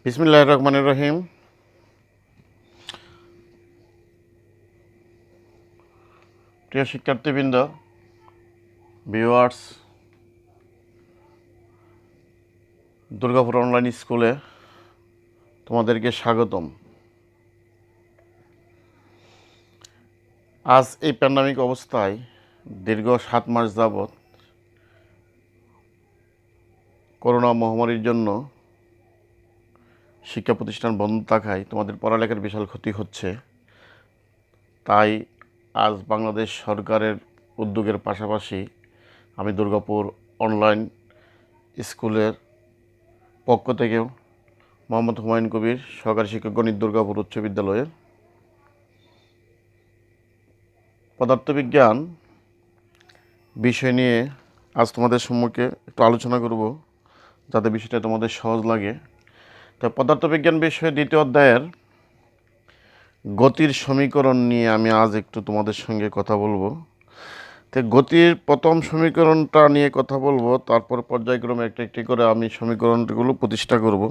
বিসমিল্লাহির রহমানির রহিম। প্রিয় শিক্ষার্থীবৃন্দ, ভিউয়ার্স, দুর্গাপুর অনলাইন স্কুলে তোমাদেরকে স্বাগতম। আজ এই প্যান্ডামিক অবস্থায় দীর্ঘ 7 মাস যাবৎ করোনা মহামারীর জন্য শিক্ষা প্রতিষ্ঠান বন্ধ থাকায় তোমাদের পড়ালেখার বিশাল ক্ষতি হচ্ছে। তাই আজ বাংলাদেশ সরকারের উদ্যোগের পাশাপাশি আমি দুর্গাপুর অনলাইন স্কুলের পক্ষ থেকেও মোহাম্মদ হুমায়ুন কবির, সহকারী শিক্ষক গণিত, দুর্গাপুর উচ্চ বিদ্যালয়ের পদার্থবিজ্ঞান বিষয় নিয়ে আজ তোমাদের সম্মুখে একটু আলোচনা করব, যাতে বিষয়টা তোমাদের সহজ লাগে। তো পদার্থবিজ্ঞান বিষয়ে দ্বিতীয় অধ্যায়ের গতির সমীকরণ নিয়ে আমি আজ একটু তোমাদের সঙ্গে কথা বলবো। তো গতির প্রথম সমীকরণটা নিয়ে কথা বলবো, তারপর পর্যায়ক্রমে একটি একটি করে আমি সমীকরণগুলো প্রতিষ্ঠা করব।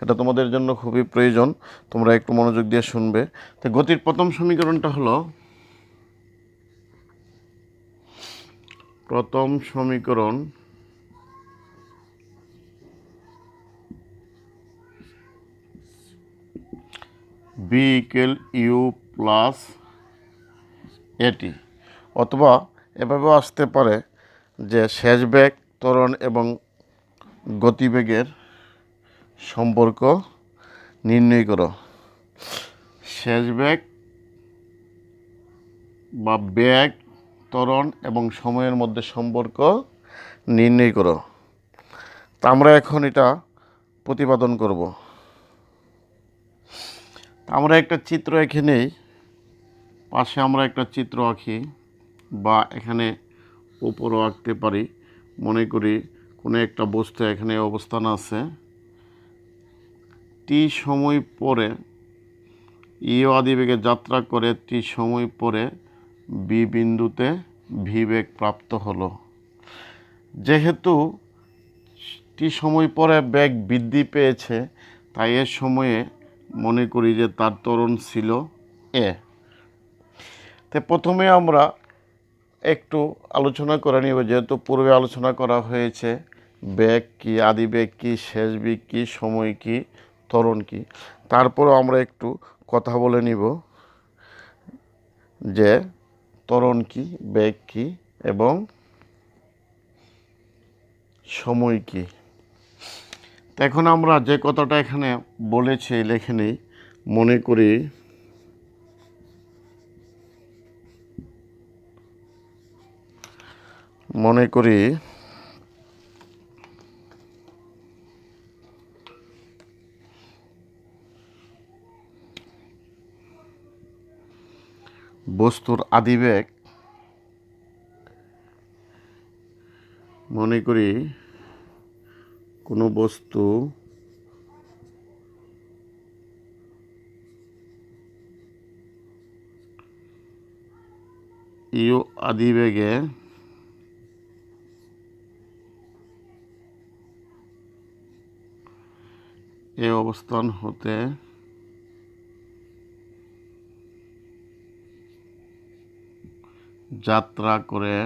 এটা তোমাদের জন্য খুবই প্রয়োজন, তোমরা একটু মনোযোগ দিয়ে শুনবে। তো গতির প্রথম সমীকরণটা হলো, প্রথম সমীকরণ বি ইকুয়াল ইউ প্লাস এটি, অথবা এভাবেও আসতে পারে যে শেষ বেগ, ত্বরণ এবং গতিবেগের সম্পর্ক নির্ণয় করো। শেষ বেগ বা বেগ, ত্বরণ এবং সময়ের মধ্যে সম্পর্ক নির্ণয় করো। তা আমরা এখন এটা প্রতিপাদন করব। আমরা একটা চিত্র এখানেই পাশে আমরা একটা চিত্র আঁকি, বা এখানে উপরও আঁকতে পারি। মনে করি কোনো একটা বস্তু এখানে অবস্থান আছে, টি সময় পরে ইউ আদিবেগে যাত্রা করে টি সময় পরে বি বিন্দুতে ভি বেগ প্রাপ্ত হলো। যেহেতু টি সময় পরে বেগ বৃদ্ধি পেয়েছে, তাই এর সময়ে মনে করি যে তার ত্বরণ ছিল এ। তো প্রথমে আমরা একটু আলোচনা করে নিব, যেহেতু পূর্বে আলোচনা করা হয়েছে বেগ কী, আদিবেগ কী, শেষ বেগ কী, সময় কী, ত্বরণ কী। তারপরও আমরা একটু কথা বলে নিব যে ত্বরণ কী, বেগ কী এবং সময় কী। তো এখন আমরা যে কথাটা এখানে বলেছি লিখে নিই। মনে করি বস্তুর আদিবেগ, মনে করি কোনো বস্তু ইউ আদিবেগে এ অবস্থান হতে যাত্রা করে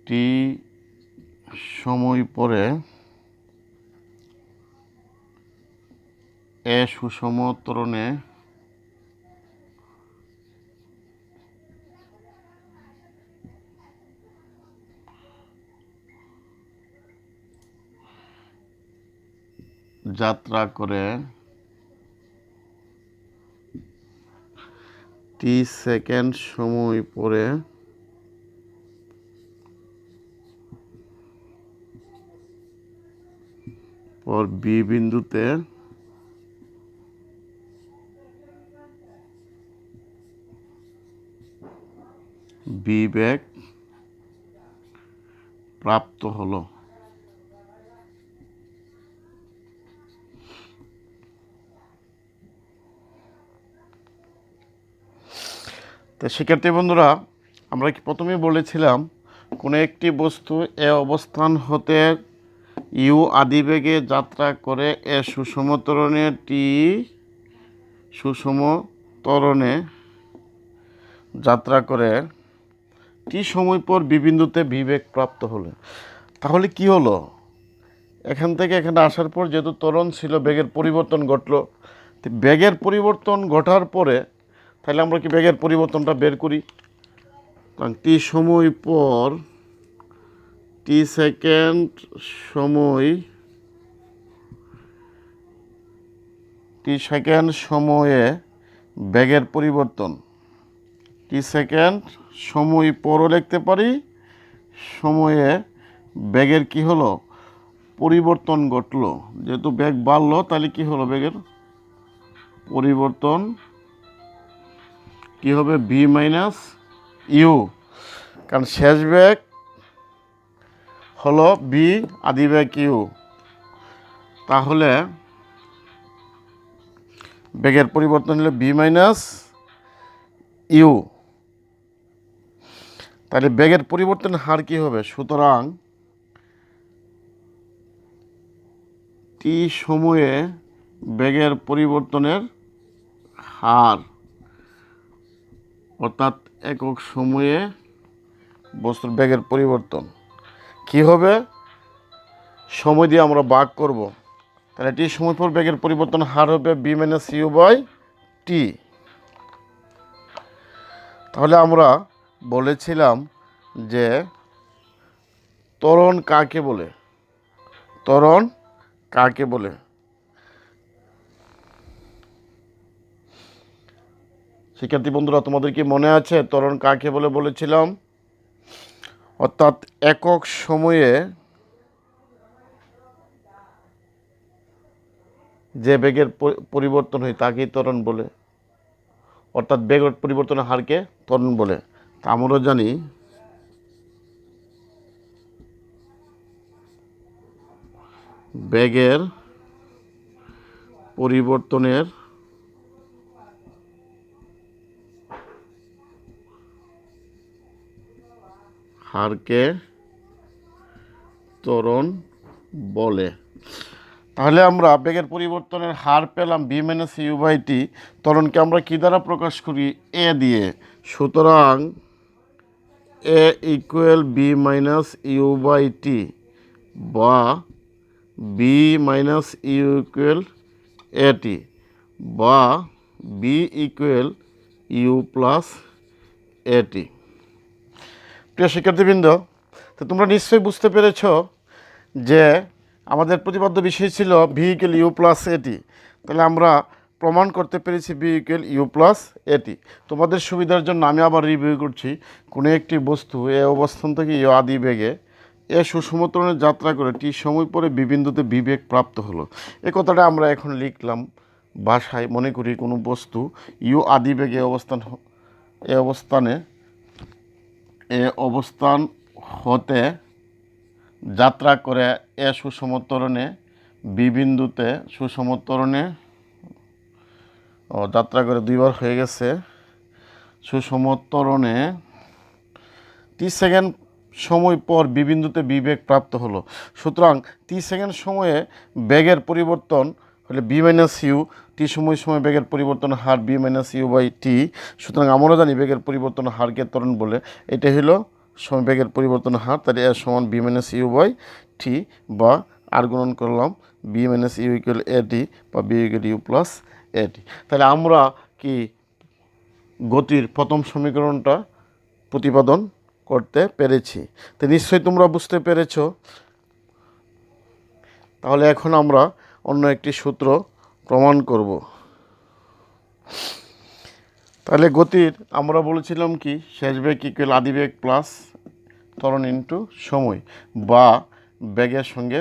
টি সময় পরে এ সুষম ত্বরণে যাত্রা করে টি সেকেন্ড সময় পরে বি বিন্দুতে বি বেগ প্রাপ্ত হলো। তো শিক্ষার্থী বন্ধুরা, আমরা কি প্রথমেই বলেছিলাম কোনো একটি বস্তু এ অবস্থান হতে ইউ আদিবেগে যাত্রা করে এ সুষম ত্বরণে টি সুষম ত্বরণে যাত্রা করে টি সময় পর বি বিন্দুতে ভি বেগ প্রাপ্ত হলে, তাহলে কি হলো, এখান থেকে এখানে আসার পর যেহেতু ত্বরণ ছিল বেগের পরিবর্তন ঘটলো, তো বেগের পরিবর্তন ঘটার পরে তাহলে আমরা কি বেগের পরিবর্তনটা বের করি। কারণ টি সময় পর টি সেকেন্ড সময় টি সেকেন্ড সময়ে বেগের পরিবর্তন, টি সেকেন্ড সময় পরও লিখতে পারি, সময়ে বেগের কি হলো পরিবর্তন ঘটলো, যেহেতু বেগ বাড়লো তাহলে কি হলো বেগের পরিবর্তন কি হবে ভি মাইনাস ইউ, কারণ শেষ বেগ হলো বি আদি বেগ ইউ, তাহলে বেগের পরিবর্তন হলো বি মাইনাস ইউ, তাহলে বেগের পরিবর্তনের হার কি হবে, সুতরাং টি সময়ে বেগের পরিবর্তনের হার অর্থাৎ একক সময়ে বস্তুর বেগের পরিবর্তন কি হবে, সময় দিয়ে আমরা ভাগ করব, তাহলে টি সময় পর বেগের পরিবর্তন হার হবে বি মাইনাস ইউ বাই টি। তাহলে আমরা বলেছিলাম যে ত্বরণ কাকে বলে, ত্বরণ কাকে বলে, শিক্ষার্থী বন্ধুরা তোমাদের কি মনে আছে ত্বরণ কাকে বলে বলেছিলাম, অর্থাৎ একক সময়ে যে বেগের পরিবর্তন হয় তাকেই ত্বরণ বলে, অর্থাৎ বেগের পরিবর্তনের হারকে ত্বরণ বলে। তা আমরা জানি বেগের পরিবর্তনের হারকে ত্বরণ বলে। তাহলে আমরা বেগের পরিবর্তনের হার পেলাম V minus U by T, ত্বরণকে আমরা কী দ্বারা প্রকাশ করি, এ দিয়ে, সুতরাং A equal V minus U by T বা V minus U equal A T বা V equal U plus A T. প্রিয় শিক্ষার্থীবৃন্দ, তো তোমরা নিশ্চয়ই বুঝতে পেরেছ যে আমাদের প্রতিপাদ্য বিষয় ছিল ভি ইকুয়াল ইউ প্লাস এটি, তাহলে আমরা প্রমাণ করতে পেরেছি বি ইকুয়াল ইউ প্লাস এটি। তোমাদের সুবিধার জন্য আমি আবার রিভিউ করছি, কোনো একটি বস্তু এ অবস্থান থেকে ইউ আদি বেগে এ সুষম ত্বরণে যাত্রা করে টি সময় পরে বি বিন্দুতে বি বেগ প্রাপ্ত হলো। এ কথাটা আমরা এখন লিখলাম ভাষায়, মনে করি কোনো বস্তু ইউ আদি বেগে অবস্থান হতে যাত্রা করে এ সুষম ত্বরণে বি বিন্দুতে সুষম ত্বরণে যাত্রা করে দুইবার হয়ে গেছে, সুষম ত্বরণে টি সেকেন্ড সময় পর বি বিন্দুতে বি বেগ প্রাপ্ত হলো। সুতরাং টি সেকেন্ড সময়ে বেগের পরিবর্তন হলে বি মাইনাস ইউ, টি সময় বেগের পরিবর্তন হার বি মাইনাস ইউ বাই টি। সুতরাং আমরা জানি বেগের পরিবর্তন হারকে ত্বরণ বলে, এটা হলো সময় বেগের পরিবর্তন হার, তাহলে এর সমান B minus U by T বা আর গুণন করলাম B minus U equal A T বা V equal U plus A টি। তাহলে আমরা কি গতির প্রথম সমীকরণটা প্রতিপাদন করতে পেরেছি, তো নিশ্চয়ই তোমরা বুঝতে পেরেছ। তাহলে এখন আমরা অন্য একটি সূত্র প্রমাণ করব। তাহলে গতির আমরা বলেছিলাম কি, শেষ বেগ ইকুয়াল আদি বেগ প্লাস ত্বরণ ইন্টু সময়, বা বেগের সঙ্গে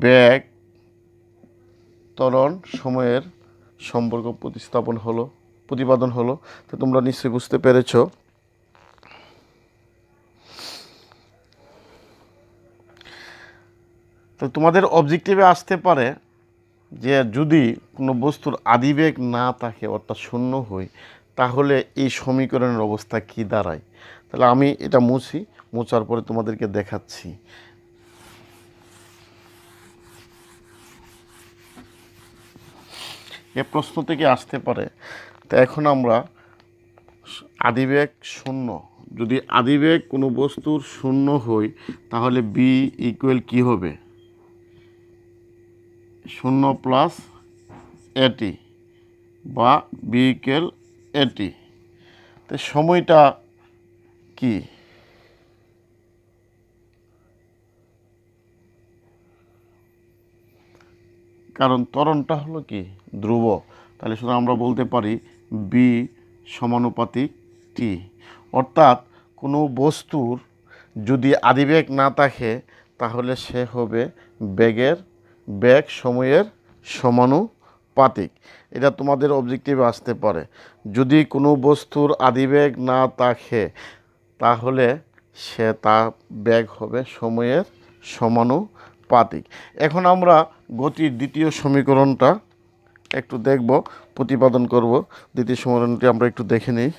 বেগ ত্বরণ সময়ের সম্পর্ক প্রতিপাদন হলো। তো তোমরা নিশ্চয়ই বুঝতে পেরেছ। তো তোমাদের অবজেক্টিভে আসতে পারে যে যদি কোনো বস্তুর আদিবেগ না থাকে অর্থাৎ শূন্য হয়, তাহলে এই সমীকরণের অবস্থা কি দাঁড়ায়। তাহলে আমি এটা মুছার পরে তোমাদেরকে দেখাচ্ছি। এ প্রশ্ন থেকে আসতে পারে। তো এখন আমরা আদিবেগ শূন্য, যদি আদিবেগ কোনো বস্তুর শূন্য হয় তাহলে বি ইকুয়াল কী হবে? শূন্য প্লাস এটি বা বি ইকুয়াল এটি। তো সময়টা কি? কারণ ত্বরণটা হলো কি ধ্রুব, তাহলে শুধু আমরা বলতে পারি বি সমানুপাতিক টি। অর্থাৎ কোনো বস্তুর যদি আদিবেগ না থাকে তাহলে সে হবে বেগ সময়ের সমানুপাতিক। এটা তোমাদের অবজেক্টিভে আসতে পারে। যদি কোনো বস্তুর আদিবেগ না থাকে তাহলে তার বেগ হবে সময়ের সমানুপাতিক। এখন আমরা গতির দ্বিতীয় সমীকরণটা একটু দেখব, প্রতিপাদন করব। দ্বিতীয় সমীকরণটি আমরা একটু দেখে নিই।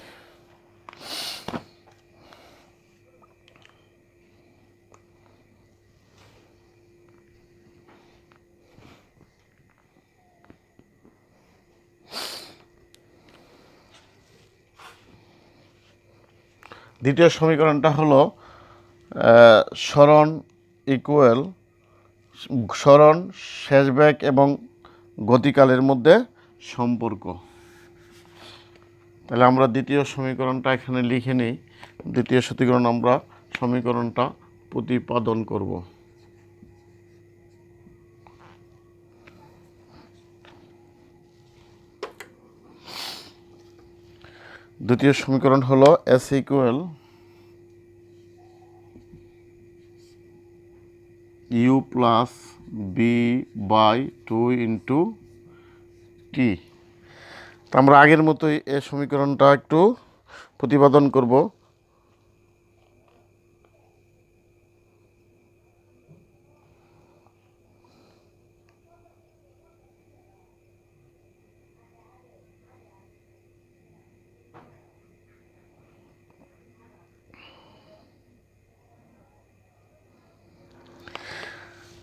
দ্বিতীয় সমীকরণটা হলো সরণ ইকুয়াল সরণ, শেষ বেগ এবং গতিকালের মধ্যে সম্পর্ক। তাহলে আমরা দ্বিতীয় সমীকরণটা এখানে লিখে নিই। দ্বিতীয় সমীকরণটা প্রতিপাদন করব। দ্বিতীয় সমীকরণ হলো S equal U plus V by 2 into T. তা আমরা আগের মতোই এই সমীকরণটা একটু প্রতিপাদন করব।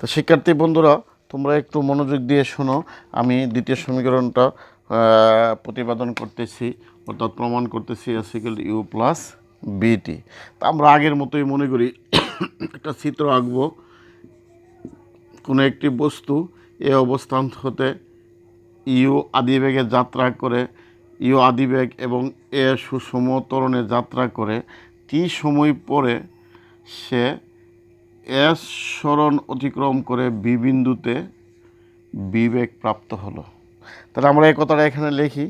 তো শিক্ষার্থী বন্ধুরা, তোমরা একটু মনোযোগ দিয়ে শোনো। আমি দ্বিতীয় সমীকরণটা প্রতিপাদন করতেছি, অর্থাৎ প্রমাণ করতেছি এস ইকুয়াল ইউ প্লাস বিটি। তা আমরা আগের মতোই মনে করি একটা চিত্র আঁকবো। কোনো একটি বস্তু এ অবস্থান হতে ইউ আদিবেগে যাত্রা করে, ইউ আদিবেগ এবং এ সুষম ত্বরণে যাত্রা করে টি সময় পরে সে এস সরণ অতিক্রম করে বি বিন্দুতে বিবেগ প্রাপ্ত হলো। তাহলে আমরা এই কথাটা এখানে লিখি,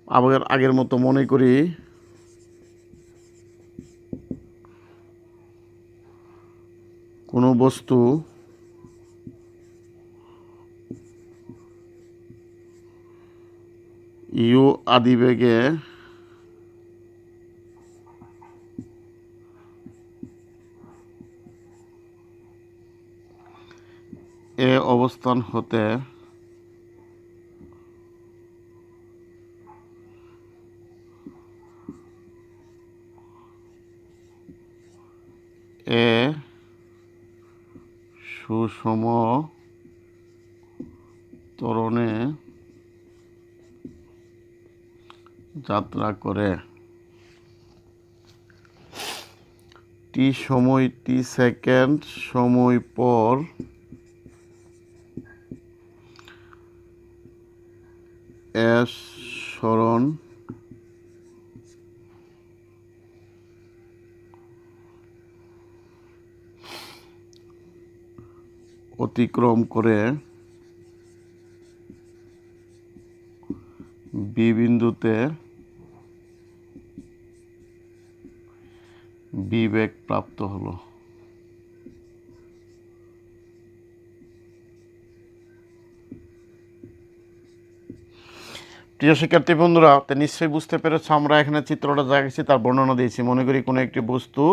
আবার আগের মতো মনে করি কোনো বস্তু ইউ আদিবেগে এ অবস্থান হতে এ সুষম ত্বরণে যাত্রা করে টি সময় টি সেকেন্ড সময় পর এস সরণ অতিক্রম করে বি বিন্দুতে বিবেগ প্রাপ্ত হলো। প্রিয় শিক্ষার্থী বন্ধুরা, তো নিশ্চয়ই বুঝতে পেরেছ আমরা এখানে চিত্রটা যা গেছি তার বর্ণনা দিয়েছি। মনে করি কোনো একটি বস্তু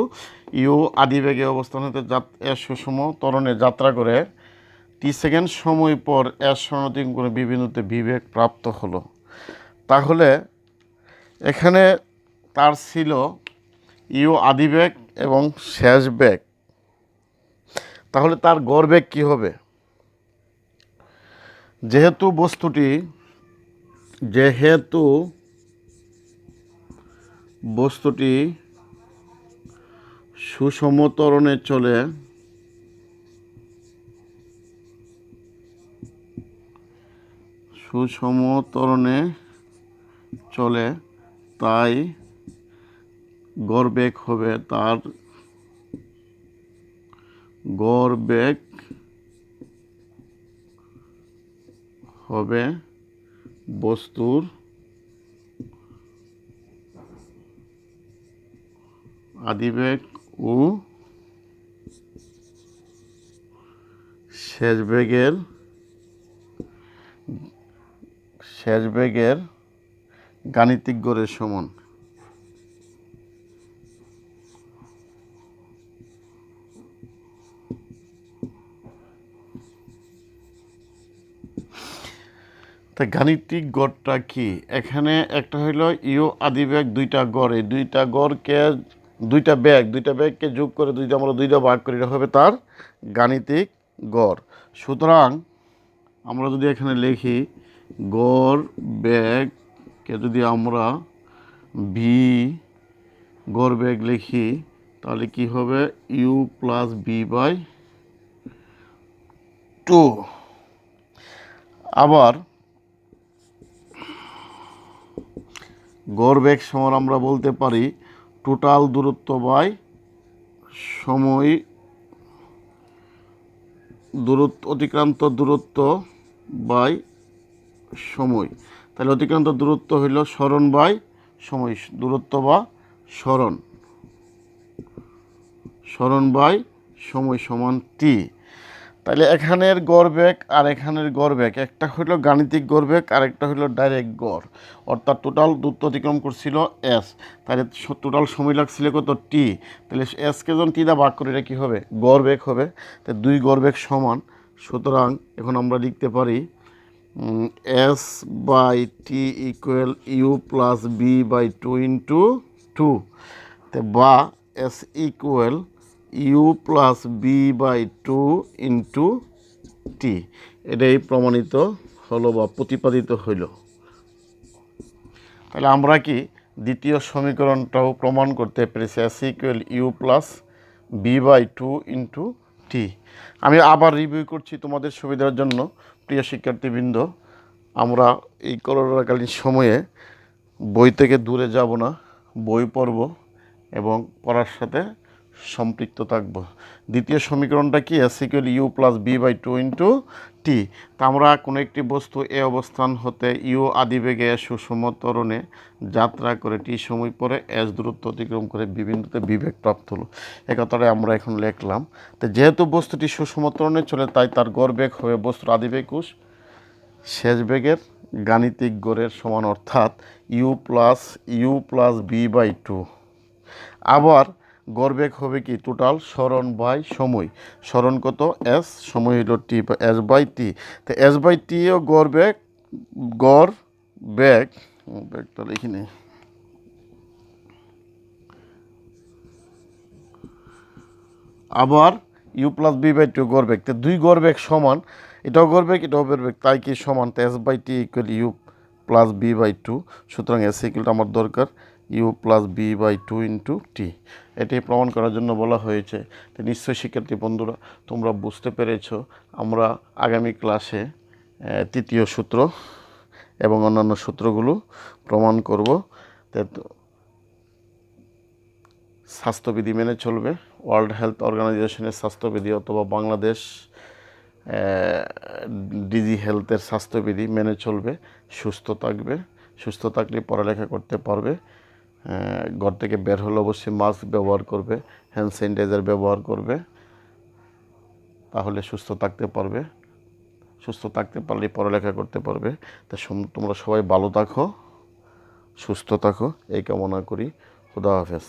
ইউ আদিবেগে অবস্থান হতে এস সুষম ত্বরণে যাত্রা করে টি সেকেন্ড সময় পর এস সরণ অতিক্রম করে বি বিন্দুতে বিবেগ প্রাপ্ত হলো। তাহলে এখানে তার ছিল ইউ আদিবেগ এবং শেষ বেগ, তাহলে তার গড় বেগ কী হবে? যেহেতু বস্তুটি যেহেতু বস্তুটি সুষম ত্বরণে চলে, সুষম ত্বরণে চলে, তাই গড়বেগ হবে, তার গড়বেগ হবে বস্তুর আদিবেগ ও শেষ বেগের গাণিতিক গড়ের সমান। তা গাণিতিক গড়টা কি? এখানে একটা হইলো ইউ আদিবেগ দুইটা গড়, এই দুইটা গড়কে দুইটা বেগকে যোগ করে আমরা দুইটা ভাগ করি, এটা হবে তার গাণিতিক গড়। সুতরাং আমরা যদি এখানে লিখি গড় বেগকে যদি আমরা ভি গড় বেগ লিখি, তাহলে কি হবে ইউ প্লাস বি বাই 2। আবার গড়বেগ সমান আমরা বলতে পারি টোটাল দূরত্ব বাই সময়, অতিক্রান্ত দূরত্ব বাই সময়। তাহলে অতিক্রান্ত দূরত্ব হইল সরণ বাই সময়, দূরত্ব বা সরণ বাই সময় সমান টি। তাহলে এখানের গড়বেগ আর এখানের গড়বেগ, একটা হইল গাণিতিক গড়বেগ আর একটা হইল ডাইরেক্ট গড়, অর্থাৎ টোটাল দূরত্ব অতিক্রম করছিল এস, তাহলে টোটাল সময় লাগছিল কত টি। তাহলে এসকে যখন টি দা ভাগ করি এটা কী হবে গড়বেগ হবে, তাই দুই গড়বেগ সমান। সুতরাং এখন আমরা লিখতে পারি S by T equal U plus V by 2 into 2, বা S equal U plus V by 2 into T. এটাই প্রমাণিত হলো বা প্রতিপাদিত হইল। তাহলে আমরা কি দ্বিতীয় সমীকরণটাও প্রমাণ করতে পেরেছি, S equal U plus V by 2 into T. আমি আবার রিভিউ করছি তোমাদের সুবিধার জন্য। প্রিয় শিক্ষার্থীবৃন্দ, আমরা এই করোনাকালীন সময়ে বই থেকে দূরে যাব না, বই পড়ব এবং পড়ার সাথে সম্পৃক্ত থাকব। দ্বিতীয় সমীকরণটা কি, S equal U plus V by 2 into T. তা আমরা কোনো একটি বস্তু এ অবস্থান হতে ইউ আদিবেগে সুষম ত্বরণে যাত্রা করে টি সময় পরে এস দূরত্ব অতিক্রম করে বি বিন্দুতে বিবেগ প্রাপ্ত হলো, এ কথাটা আমরা এখন লিখলাম। তো যেহেতু বস্তুটি সুষম ত্বরণে চলে, তাই তার গড়বেগ হবে বস্তুর আদিবেগ ও শেষ বেগের গাণিতিক গড়ের সমান, অর্থাৎ ইউ প্লাস বি বাই 2। আবার গড়বেগ হবে কি টোটাল সরণ বাই সময়, সরণ কত এস, সময় হলো টি, এস বাই টি। তো এস বাই টিও বেগটা লিখি নেই, আবার ইউ প্লাস বি বাই 2 গড়বেগ। তো দুই গড়বেগ সমান, এটাও গড়বেগ এটাও গড়বেগ, তাই কি সমান, তো S by T equal U plus V by 2। সুতরাং এস ইকুয়ালটা আমার দরকার U plus V by 2 into T. এটি প্রমাণ করার জন্য বলা হয়েছে। তো নিশ্চয়ই শিক্ষার্থী বন্ধুরা তোমরা বুঝতে পেরেছ। আমরা আগামী ক্লাসে তৃতীয় সূত্র এবং অন্যান্য সূত্রগুলো প্রমাণ করব। স্বাস্থ্যবিধি মেনে চলবে, ওয়ার্ল্ড হেলথ অর্গানাইজেশনের স্বাস্থ্যবিধি অথবা বাংলাদেশ ডিজি হেলথের স্বাস্থ্যবিধি মেনে চলবে, সুস্থ থাকবে। সুস্থ থাকলে পড়ালেখা করতে পারবে। ঘর থেকে বের হলে অবশ্যই মাস্ক ব্যবহার করবে, হ্যান্ড স্যানিটাইজার ব্যবহার করবে, তাহলে সুস্থ থাকতে পারবে। সুস্থ থাকতে পারলে পড়ালেখা করতে পারবে। তা তোমরা সবাই ভালো থাকো, সুস্থ থাকো, এই কামনা করি। খুদা হাফেজ।